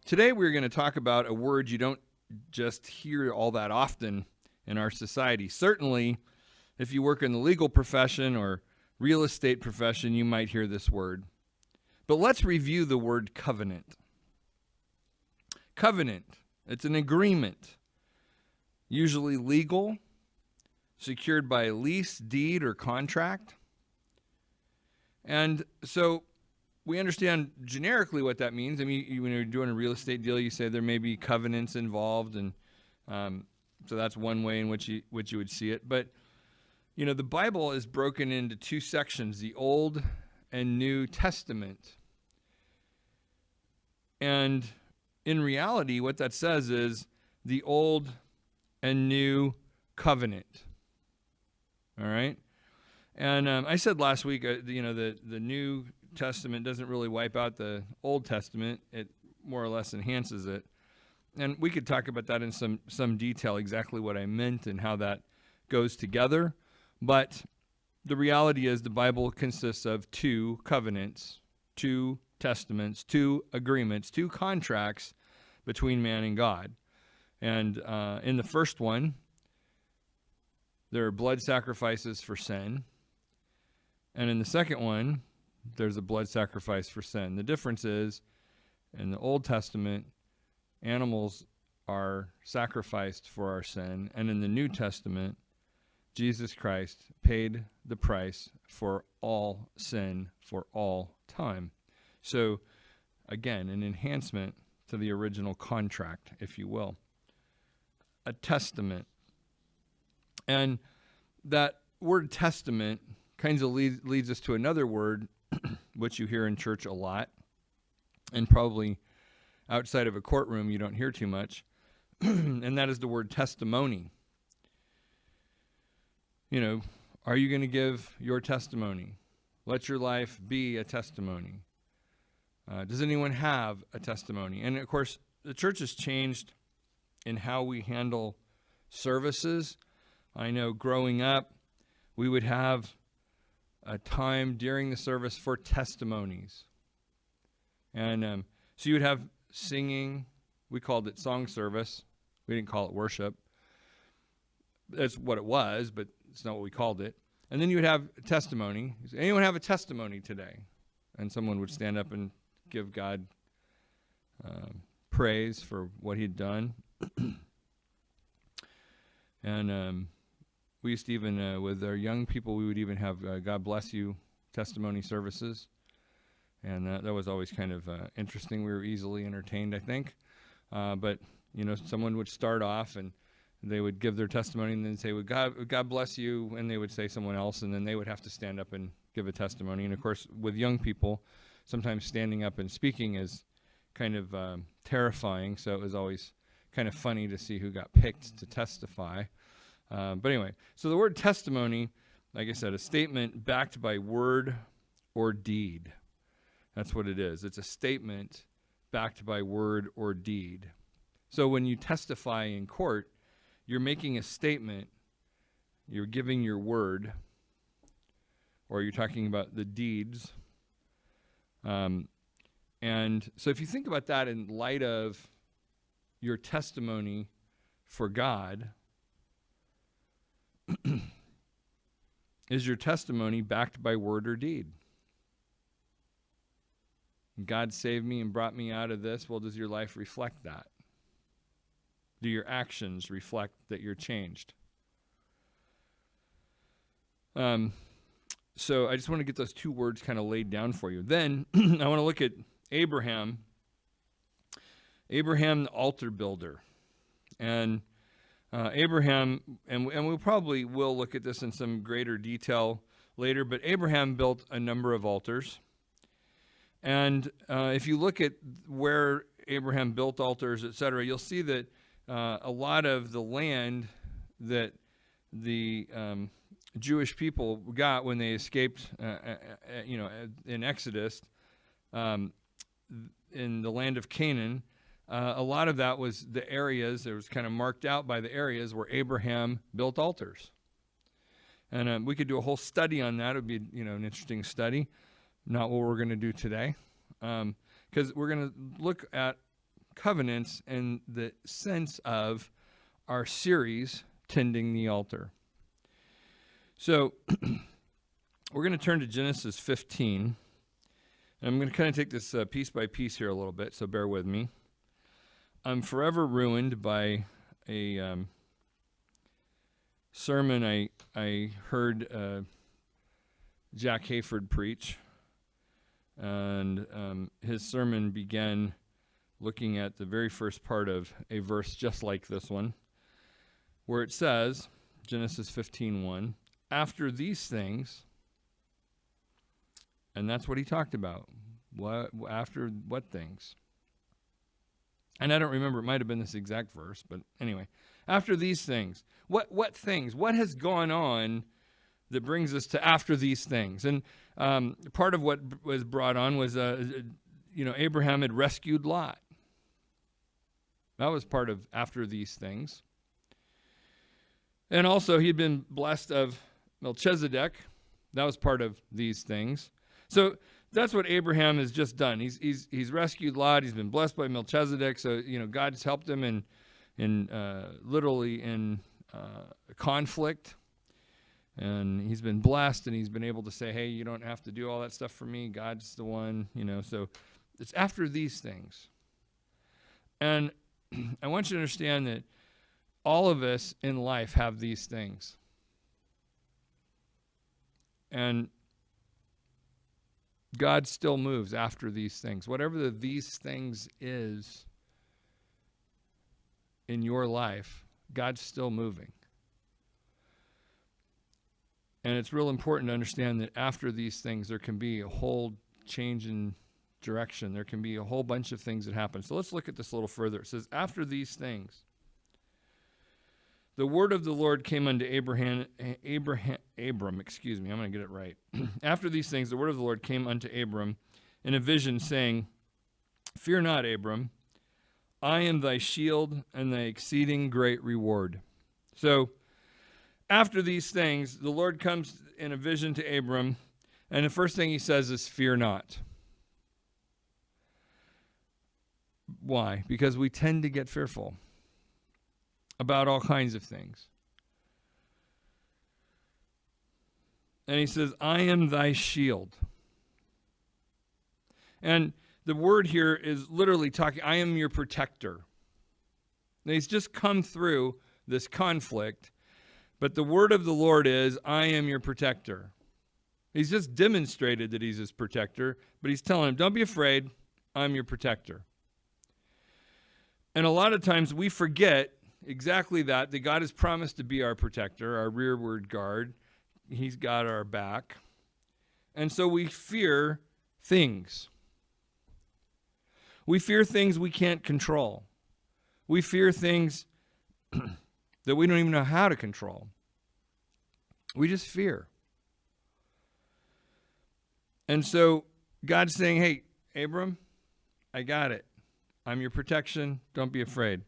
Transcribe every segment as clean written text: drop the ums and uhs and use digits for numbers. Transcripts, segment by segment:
Today we're going to talk about a word you don't just hear all that often in our society. Certainly, if you work in the legal profession or real estate profession, you might hear this word. But let's review the word covenant. Covenant, it's an agreement, usually legal, secured by a lease, deed, or contract. And so we understand generically what that means. I mean, when you're doing a real estate deal, you say there may be covenants involved, and so that's one way in which you would see it. But you know, the Bible is broken into two sections: the Old and New Testament. And in reality, what that says is the Old and New Covenant. All right. And I said last week, the New Testament doesn't really wipe out the Old Testament. It more or less enhances it. And we could talk about that in some detail, exactly what I meant and how that goes together. But the reality is the Bible consists of two covenants, two testaments, two agreements, two contracts between man and God. And in the first one, there are blood sacrifices for sin. And in the second one, there's a blood sacrifice for sin. The difference is, in the Old Testament, animals are sacrificed for our sin. And in the New Testament, Jesus Christ paid the price for all sin for all time. So, again, an enhancement to the original contract, if you will. A testament. And that word testament kind of leads us to another word, which you hear in church a lot, and probably outside of a courtroom you don't hear too much, and that is the word testimony. You know, are you going to give your testimony? Let your life be a testimony. Does anyone have a testimony? And of course, the church has changed in how we handle services. I know growing up, we would have a time during the service for testimonies. And so you would have singing. We called it song service. We didn't call it worship. That's what it was, but it's not what we called it. And then you would have testimony. Anyone have a testimony today? And someone would stand up and give God praise for what he'd done. And we used to even, with our young people, we would even have God bless you testimony services. And that was always kind of interesting. We were easily entertained, I think. But, you know, someone would start off and they would give their testimony and then say, well, God bless you. And they would say someone else, and then they would have to stand up and give a testimony. And, of course, with young people, sometimes standing up and speaking is kind of terrifying. So it was always kind of funny to see who got picked to testify. But anyway, so the word testimony, like I said, a statement backed by word or deed. That's what it is. It's a statement backed by word or deed. So when you testify in court, you're making a statement, you're giving your word, or you're talking about the deeds. And so if you think about that in light of your testimony for God, is your testimony backed by word or deed? God saved me and brought me out of this. Well, does your life reflect that? Do your actions reflect that you're changed? So I just want to get those two words kind of laid down for you. Then I want to look at Abraham, the altar builder. And Abraham, and we probably will look at this in some greater detail later, but Abraham built a number of altars. And if you look at where Abraham built altars, etc., you'll see that a lot of the land that the Jewish people got when they escaped, in Exodus, in the land of Canaan, a lot of that was the areas, it was kind of marked out by the areas where Abraham built altars. And we could do a whole study on that. It would be, an interesting study. Not what we're going to do today. Because we're going to look at covenants in the sense of our series, Tending the Altar. So we're going to turn to Genesis 15. And I'm going to kind of take this piece by piece here a little bit, so bear with me. I'm forever ruined by a sermon I heard Jack Hayford preach. And his sermon began looking at the very first part of a verse just like this one, where it says, Genesis 15:1, after these things, and that's what he talked about. After what things? And I don't remember, it might have been this exact verse, but anyway, after these things. What things? What has gone on that brings us to after these things? And part of what was brought on was, Abraham had rescued Lot. That was part of after these things. And also, he had been blessed of Melchizedek. That was part of these things. So that's what Abraham has just done. He's rescued Lot. He's been blessed by Melchizedek. So God's helped him literally in conflict, and he's been blessed, and he's been able to say, "Hey, you don't have to do all that stuff for me. God's the one." So it's after these things, and I want you to understand that all of us in life have these things, and God still moves after these things. Whatever these things is in your life, God's still moving. And it's real important to understand that after these things, there can be a whole change in direction. There can be a whole bunch of things that happen. So let's look at this a little further. It says, after these things, the word of the Lord came unto Abram, I'm going to get it right. After these things, the word of the Lord came unto Abram in a vision, saying, fear not, Abram, I am thy shield and thy exceeding great reward. So, after these things, the Lord comes in a vision to Abram, and the first thing he says is, fear not. Why? Because we tend to get fearful about all kinds of things. And he says, I am thy shield. And the word here is literally talking, I am your protector. Now, he's just come through this conflict, but the word of the Lord is, I am your protector. He's just demonstrated that he's his protector, but he's telling him, don't be afraid, I'm your protector. And a lot of times we forget exactly that God has promised to be our protector, our rearward guard. He's got our back. And so we fear things. We fear things we can't control. We fear things that we don't even know how to control. We just fear. And so God's saying, hey, Abram, I got it. I'm your protection. Don't be afraid.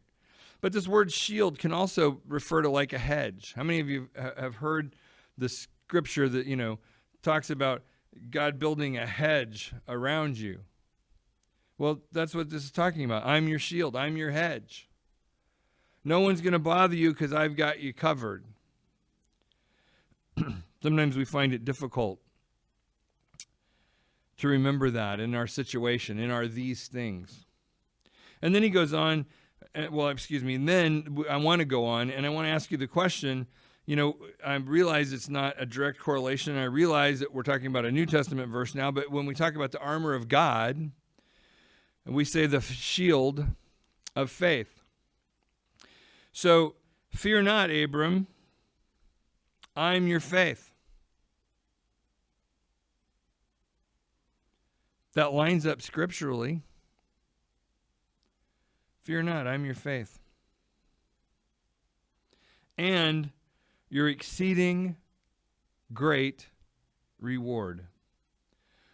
But this word shield can also refer to like a hedge. How many of you have heard the scripture that, talks about God building a hedge around you? Well, that's what this is talking about. I'm your shield. I'm your hedge. No one's going to bother you because I've got you covered. Sometimes we find it difficult to remember that in our situation, in our these things. And then he goes on, and then I want to go on, and I want to ask you the question, I realize it's not a direct correlation. I realize that we're talking about a New Testament verse now, but when we talk about the armor of God, we say the shield of faith. So, fear not, Abram, I'm your faith. That lines up scripturally. Fear not, I'm your faith. And your exceeding great reward.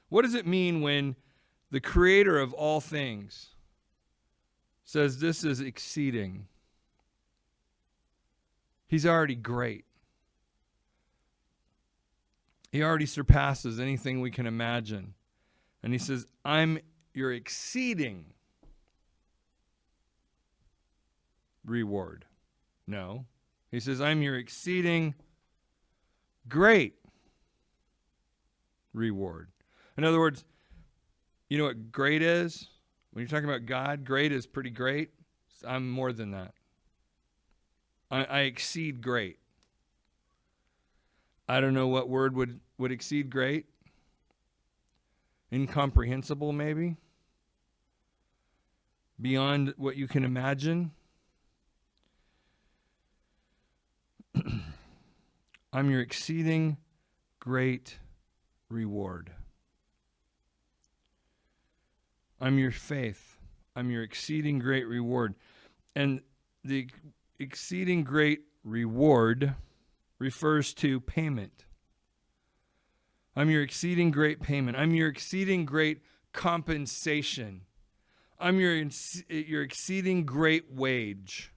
What does it mean when the creator of all things says this is exceeding? He's already great. He already surpasses anything we can imagine. And he says, I'm your exceeding reward. No. He says, I'm your exceeding great reward. In other words, you know what great is? When you're talking about God, great is pretty great. I'm more than that. I exceed great. I don't know what word would exceed great. Incomprehensible, maybe. Beyond what you can imagine. I'm your exceeding great reward. I'm your faith. I'm your exceeding great reward. And the exceeding great reward refers to payment. I'm your exceeding great payment. I'm your exceeding great compensation. I'm your exceeding great wage.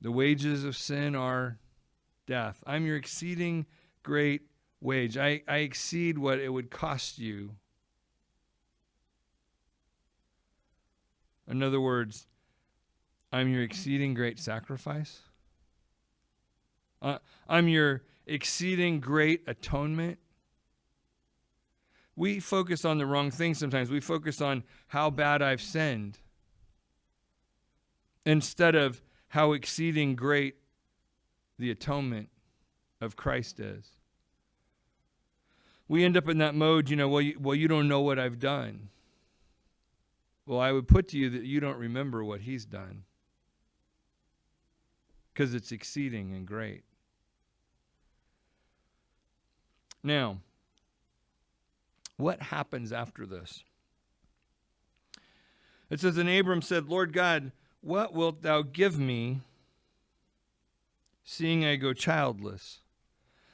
The wages of sin are death. I'm your exceeding great wage. I exceed what it would cost you. In other words, I'm your exceeding great sacrifice. I'm your exceeding great atonement. We focus on the wrong thing sometimes. We focus on how bad I've sinned instead of how exceeding great the atonement of Christ is. We end up in that mode, well, you don't know what I've done. Well, I would put to you that you don't remember what he's done because it's exceeding and great. Now, what happens after this? It says, and Abram said, Lord God, what wilt thou give me, seeing I go childless?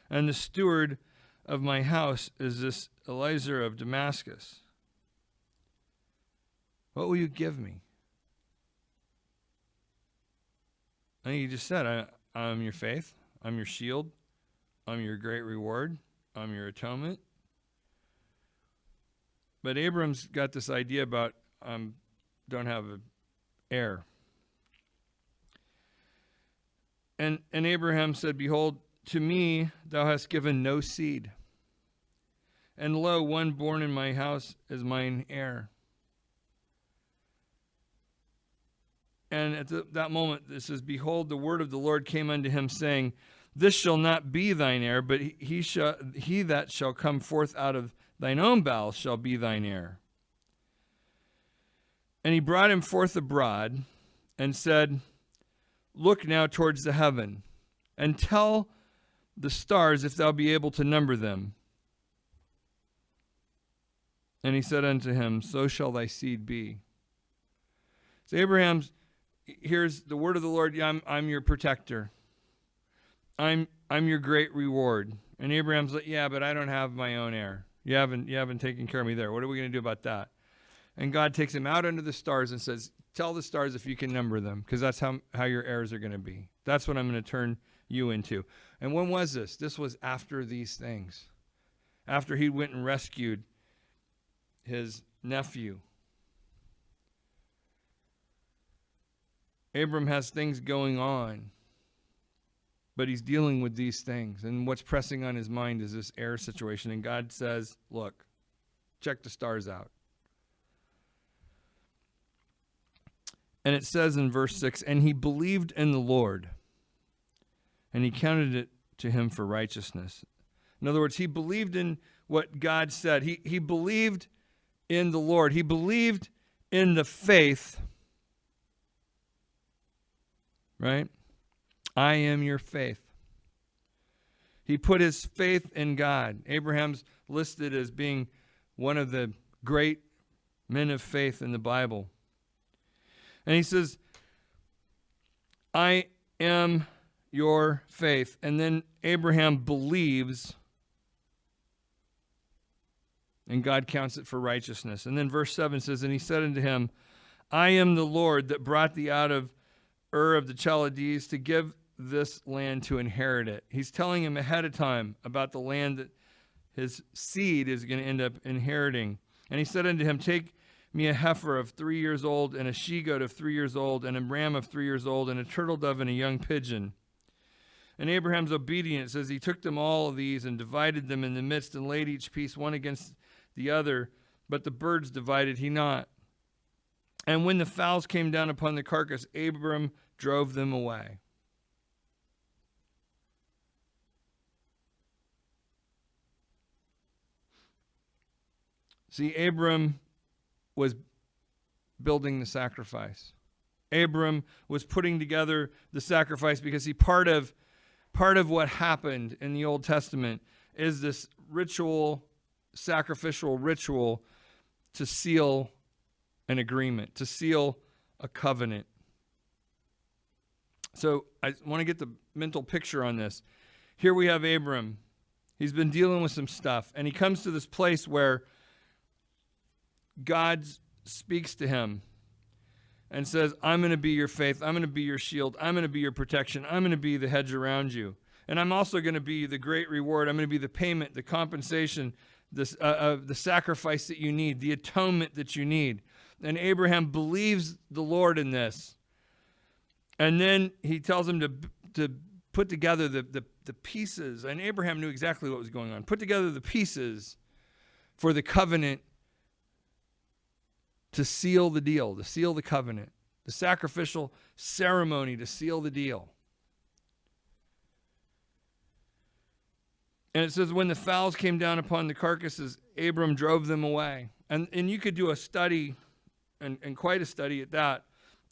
And the steward of my house is this Eliezer of Damascus. What will you give me? I think he just said, I'm your faith, I'm your shield, I'm your great reward, I'm your atonement. But Abram's got this idea about don't have an heir. And Abraham said, behold, to me thou hast given no seed. And lo, one born in my house is mine heir. And at that moment, it says, behold, the word of the Lord came unto him, saying, this shall not be thine heir, but he that shall come forth out of thine own bowels shall be thine heir. And he brought him forth abroad, and said, look now towards the heaven, and tell the stars if thou be able to number them. And he said unto him, so shall thy seed be. So Abraham's, here's the word of the Lord. Yeah, I'm your protector. I'm your great reward. And Abraham's like, yeah, but I don't have my own heir. You haven't taken care of me there. What are we going to do about that? And God takes him out under the stars and says, tell the stars if you can number them, because that's how your heirs are going to be. That's what I'm going to turn you into. And when was this? This was after these things. After he went and rescued his nephew. Abram has things going on, but he's dealing with these things. And what's pressing on his mind is this heir situation. And God says, look, check the stars out. And it says in verse 6, and he believed in the Lord, and he counted it to him for righteousness. In other words, he believed in what God said. He believed in the Lord. He believed in the faith. Right? I am your faith. He put his faith in God. Abraham's listed as being one of the great men of faith in the Bible. And he says, I am your faith. And then Abraham believes, and God counts it for righteousness. And then verse 7 says, and he said unto him, I am the Lord that brought thee out of Ur of the Chaldees to give this land to inherit it. He's telling him ahead of time about the land that his seed is going to end up inheriting. And he said unto him, take me a heifer of 3 years old, and a she-goat of 3 years old, and a ram of 3 years old, and a turtle dove and a young pigeon. And Abraham's obedience says he took them all of these and divided them in the midst and laid each piece one against the other, but the birds divided he not. And when the fowls came down upon the carcass, Abram drove them away. See, Abram was building the sacrifice. Abram was putting together the sacrifice because part of what happened in the Old Testament is this sacrificial ritual to seal an agreement, to seal a covenant. So I want to get the mental picture on this. Here we have Abram. He's been dealing with some stuff, and he comes to this place where God speaks to him and says, I'm going to be your faith. I'm going to be your shield. I'm going to be your protection. I'm going to be the hedge around you. And I'm also going to be the great reward. I'm going to be the payment, the compensation, the sacrifice that you need, the atonement that you need. And Abraham believes the Lord in this. And then he tells him to put together the pieces. And Abraham knew exactly what was going on. Put together the pieces for the covenant to seal the deal, to seal the covenant, the sacrificial ceremony to seal the deal. And it says, when the fowls came down upon the carcasses, Abram drove them away. And you could do a study, and quite a study at that,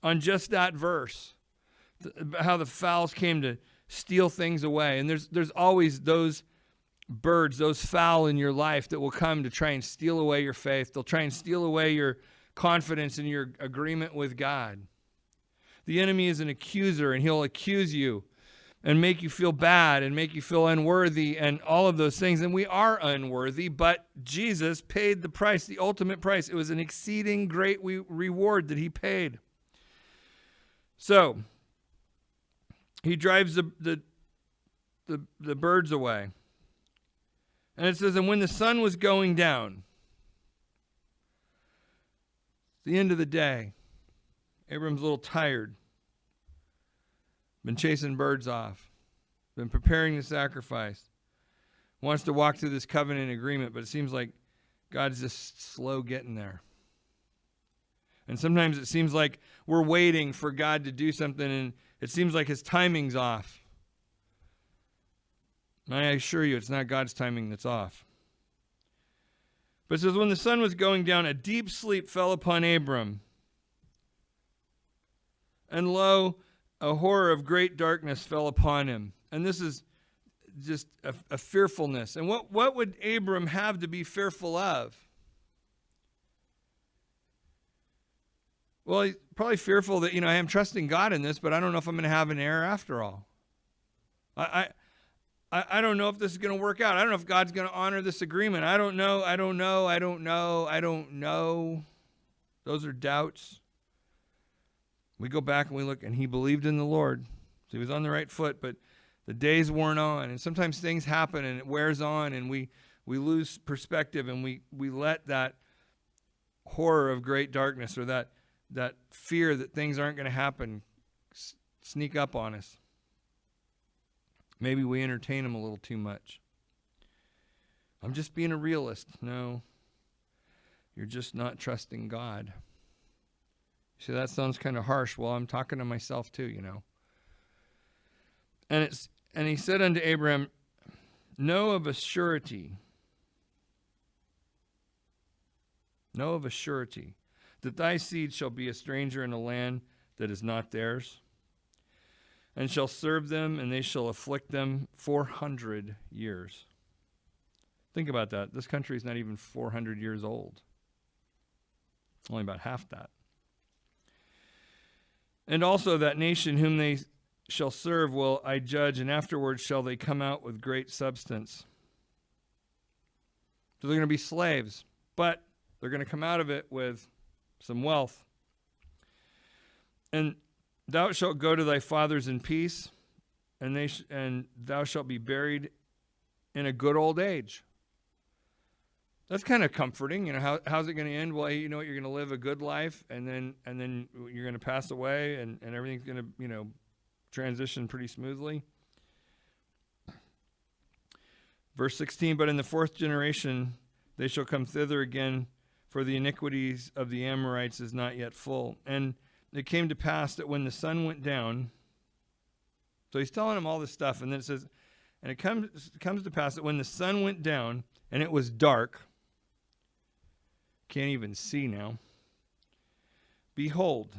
on just that verse, how the fowls came to steal things away. And there's always those birds, those fowl in your life that will come to try and steal away your faith. They'll try and steal away your confidence in your agreement with God. The enemy is an accuser, and he'll accuse you and make you feel bad and make you feel unworthy and all of those things. And we are unworthy, but Jesus paid the price, the ultimate price. It was an exceeding great reward that he paid. So he drives the birds away. And it says, and when the sun was going down, the end of the day, Abram's a little tired. Been chasing birds off. Been preparing the sacrifice. Wants to walk through this covenant agreement, but it seems like God's just slow getting there. And sometimes it seems like we're waiting for God to do something, and it seems like his timing's off. And I assure you, it's not God's timing that's off. But it says, when the sun was going down, a deep sleep fell upon Abram. And lo, a horror of great darkness fell upon him. And this is just a fearfulness. And what would Abram have to be fearful of? Well, he's probably fearful that, I am trusting God in this, but I don't know if I'm going to have an error after all. I don't know if this is going to work out. I don't know if God's going to honor this agreement. I don't know. Those are doubts. We go back and we look, and he believed in the Lord. So he was on the right foot, but the days worn on. And sometimes things happen and it wears on, and we lose perspective, and we let that horror of great darkness, or that fear that things aren't going to happen, sneak up on us. Maybe we entertain them a little too much. I'm just being a realist. No, you're just not trusting God. See, that sounds kind of harsh. Well, I'm talking to myself too, And he said unto Abraham, know of a surety that thy seed shall be a stranger in a land that is not theirs, and shall serve them, and they shall afflict them 400 years. Think about that. This country is not even 400 years old. Only about half that. And also that nation whom they shall serve will I judge, and afterwards shall they come out with great substance. So they're going to be slaves, but they're going to come out of it with some wealth. And thou shalt go to thy fathers in peace, and thou shalt be buried in a good old age. That's kind of comforting. How's it going to end? Well, you know what, you're going to live a good life, and then you're going to pass away, and everything's going to, transition pretty smoothly. Verse 16, but in the fourth generation they shall come thither again, for the iniquities of the Amorites is not yet full. And it came to pass that when the sun went down, so he's telling them all this stuff, and then it says, and it comes to pass that when the sun went down and it was dark, can't even see now, behold,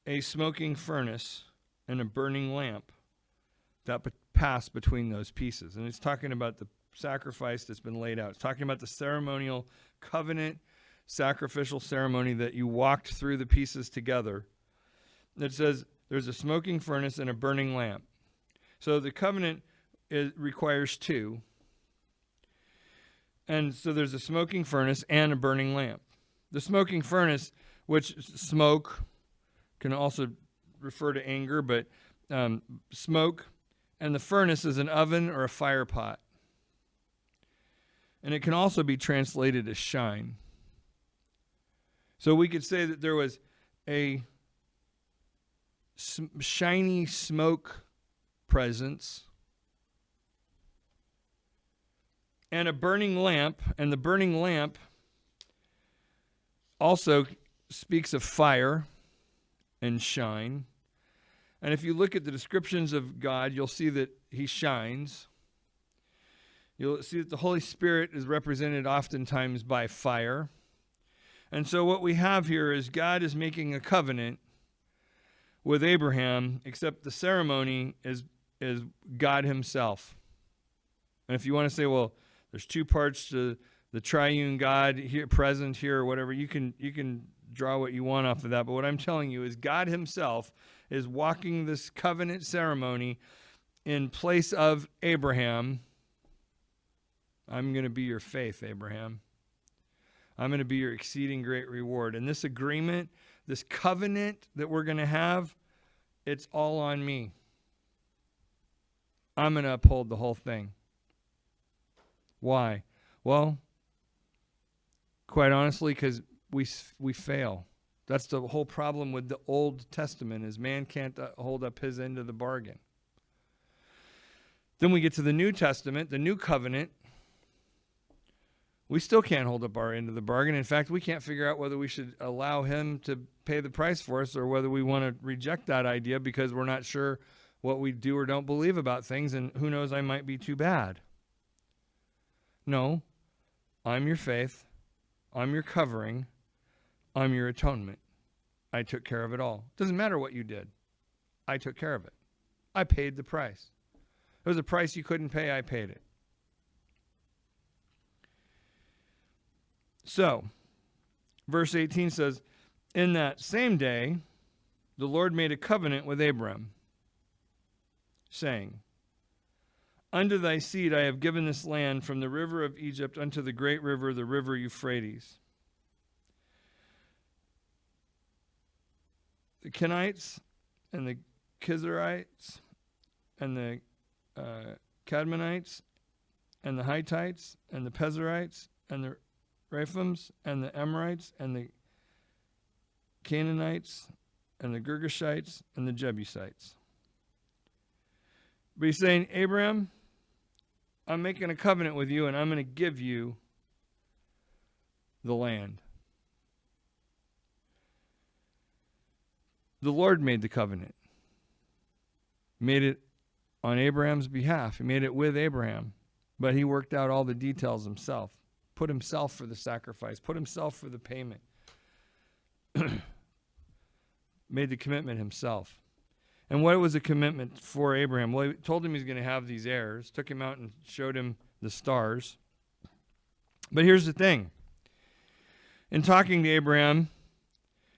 a smoking furnace and a burning lamp that passed between those pieces. And it's talking about the sacrifice that's been laid out. It's talking about the ceremonial covenant sacrificial ceremony that you walked through the pieces together. It says there's a smoking furnace and a burning lamp. So the covenant requires two. And so there's a smoking furnace and a burning lamp. The smoking furnace, which smoke can also refer to anger, but smoke, and the furnace is an oven or a fire pot. And it can also be translated as shine. So we could say that there was a shiny smoke presence and a burning lamp, and the burning lamp also speaks of fire and shine. And if you look at the descriptions of God, you'll see that he shines. You'll see that the Holy Spirit is represented oftentimes by fire. And so what we have here is God is making a covenant with Abraham, except the ceremony is God himself. And if you want to say, well, there's two parts to the triune God here, present here, or whatever, you can draw what you want off of that. But what I'm telling you is God himself is walking this covenant ceremony in place of Abraham. I'm going to be your faith, Abraham. I'm going to be your exceeding great reward. And this agreement, this covenant that we're going to have, it's all on me. I'm going to uphold the whole thing. Why? Well, quite honestly, because we fail. That's the whole problem with the Old Testament, is man can't hold up his end of the bargain. Then we get to the New Testament, the New Covenant. We still can't hold up our end of the bargain. In fact, we can't figure out whether we should allow him to pay the price for us or whether we want to reject that idea because we're not sure what we do or don't believe about things, and who knows, I might be too bad. No, I'm your faith. I'm your covering. I'm your atonement. I took care of it all. Doesn't matter what you did. I took care of it. I paid the price. It was a price you couldn't pay. I paid it. So, verse 18 says, in that same day, the Lord made a covenant with Abram, saying, unto thy seed I have given this land from the river of Egypt unto the great river, the river Euphrates. The Kenites and the Kizarites and the Cadmonites and the Hittites and the Pezerites and the Rephaims and the Amorites and the Canaanites and the Girgashites and the Jebusites. But he's saying, Abraham, I'm making a covenant with you, and I'm going to give you the land. The Lord made the covenant. Made it on Abraham's behalf. He made it with Abraham. But he worked out all the details himself. Put himself for the sacrifice. Put himself for the payment. Made the commitment himself. And what was the commitment for Abraham? Well, he told him he's going to have these heirs. Took him out and showed him the stars. But here's the thing. In talking to Abraham,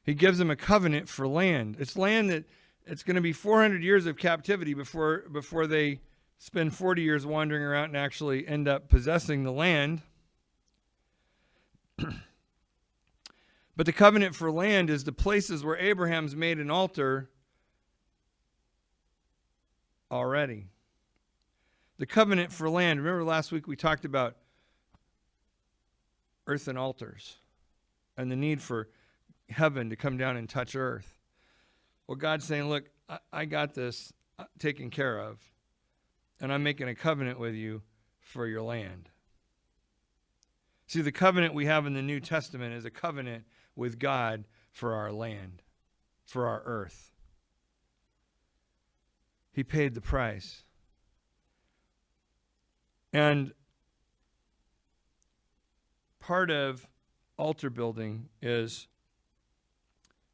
he gives him a covenant for land. It's land that it's going to be 400 years of captivity before they spend 40 years wandering around and actually end up possessing the land. But the covenant for land is the places where Abraham's made an altar already. The covenant for land. Remember last week we talked about earthen altars and the need for heaven to come down and touch earth. Well, God's saying, look, I got this taken care of, and I'm making a covenant with you for your land. See, the covenant we have in the New Testament is a covenant with God for our land, for our earth. He paid the price. And part of altar building is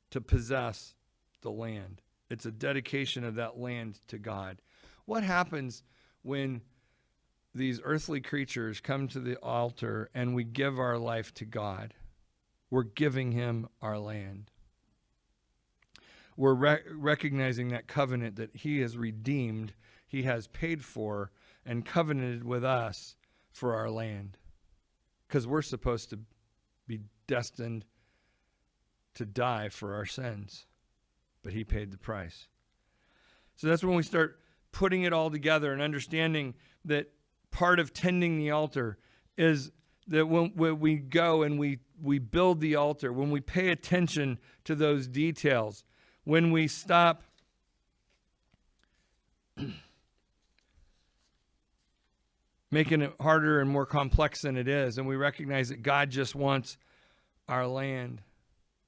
to possess the land. It's a dedication of that land to God. What happens when these earthly creatures come to the altar and we give our life to God? We're giving him our land. We're recognizing that covenant that he has redeemed, he has paid for, and covenanted with us for our land. Because we're supposed to be destined to die for our sins. But he paid the price. So that's when we start putting it all together and understanding that part of tending the altar is that when we go and we build the altar, when we pay attention to those details, when we stop making it harder and more complex than it is, and we recognize that God just wants our land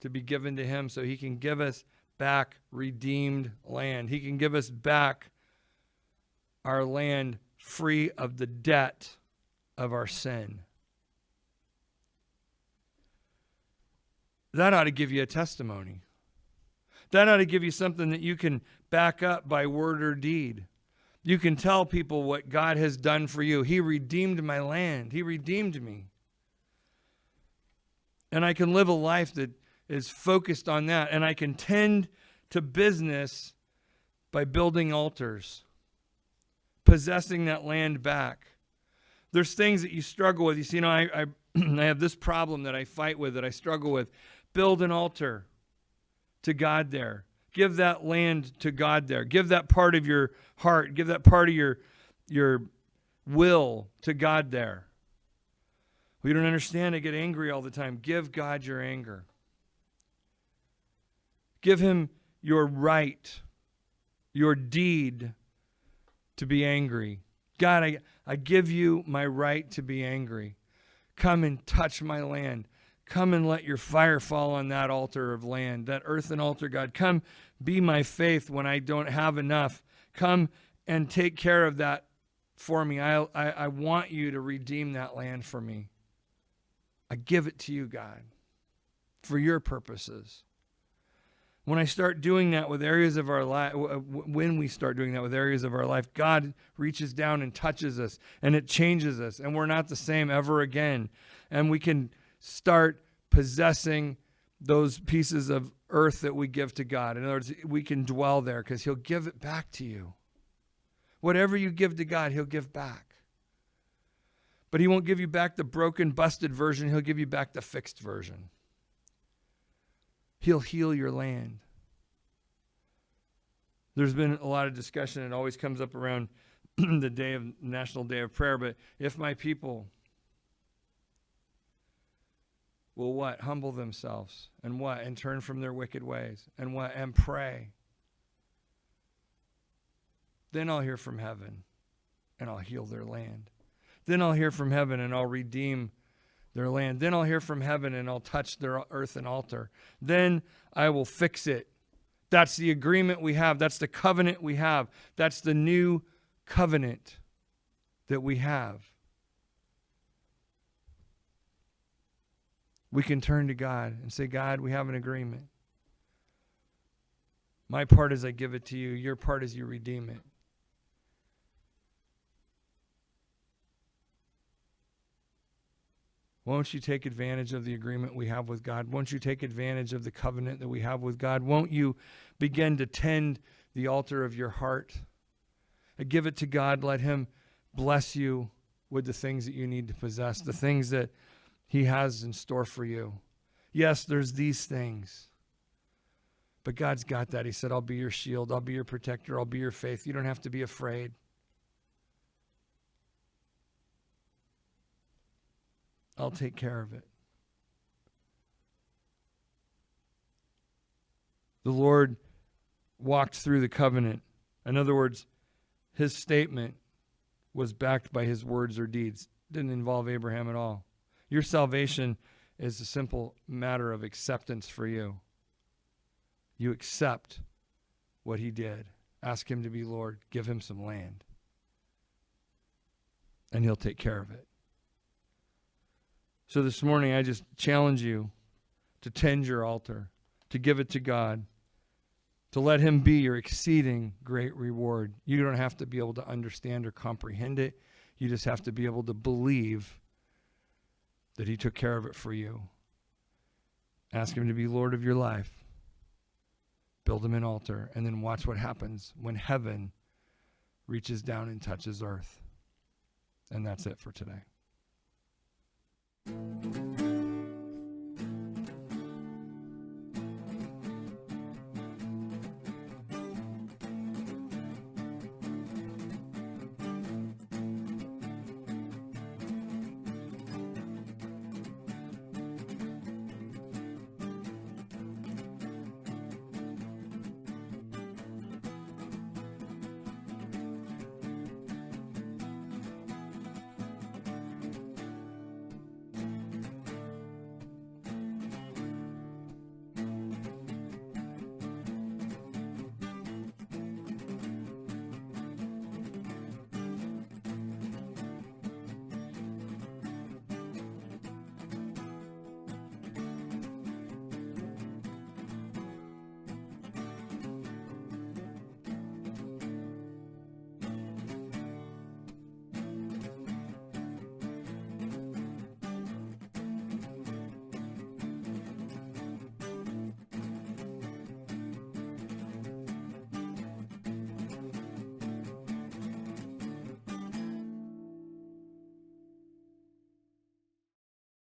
to be given to him so he can give us back redeemed land. He can give us back our land free of the debt of our sin. That ought to give you a testimony. That ought to give you something that you can back up by word or deed. You can tell people what God has done for you. He redeemed my land. He redeemed me. And I can live a life that is focused on that. And I can tend to business by building altars, possessing that land back. There's things that you struggle with. You see, I have this problem that I fight with, that I struggle with. Build an altar to God there. Give that land to God there. Give that part of your heart, give that part of your will to God there. We don't understand. I get angry all the time. Give God your anger. Give him your right, your deed to be angry. God, I give you my right to be angry. Come and touch my land. Come and let your fire fall on that altar of land, that earthen altar, God. Come be my faith when I don't have enough. Come and take care of that for me. I want you to redeem that land for me. I give it to you, God, for your purposes. When I start doing that with areas of our life, when we start doing that with areas of our life, God reaches down and touches us, and it changes us, and we're not the same ever again. And we can start possessing those pieces of earth that we give to God. In other words, we can dwell there because he'll give it back to you. Whatever you give to God, he'll give back. But he won't give you back the broken, busted version. He'll give you back the fixed version. He'll heal your land. There's been a lot of discussion. It always comes up around the National Day of Prayer. But if my people will what? Humble themselves. And what? And turn from their wicked ways. And what? And pray. Then I'll hear from heaven and I'll heal their land. Then I'll hear from heaven and I'll redeem their land. Then I'll hear from heaven and I'll touch their earthen altar. Then I will fix it. That's the agreement we have. That's the covenant we have. That's the new covenant that we have. We can turn to God and say, God, we have an agreement. My part is I give it to you. Your part is you redeem it. Won't you take advantage of the agreement we have with God? Won't you take advantage of the covenant that we have with God? Won't you begin to tend the altar of your heart? And give it to God. Let him bless you with the things that you need to possess, the things that he has in store for you. Yes, there's these things. But God's got that. He said, I'll be your shield. I'll be your protector. I'll be your faith. You don't have to be afraid. I'll take care of it. The Lord walked through the covenant. In other words, his statement was backed by his words or deeds. Didn't involve Abraham at all. Your salvation is a simple matter of acceptance for you. You accept what he did. Ask him to be Lord. Give him some land. And he'll take care of it. So this morning, I just challenge you to tend your altar, to give it to God, to let him be your exceeding great reward. You don't have to be able to understand or comprehend it. You just have to be able to believe that he took care of it for you. Ask him to be Lord of your life. Build him an altar, and then watch what happens when heaven reaches down and touches earth. And that's it for today.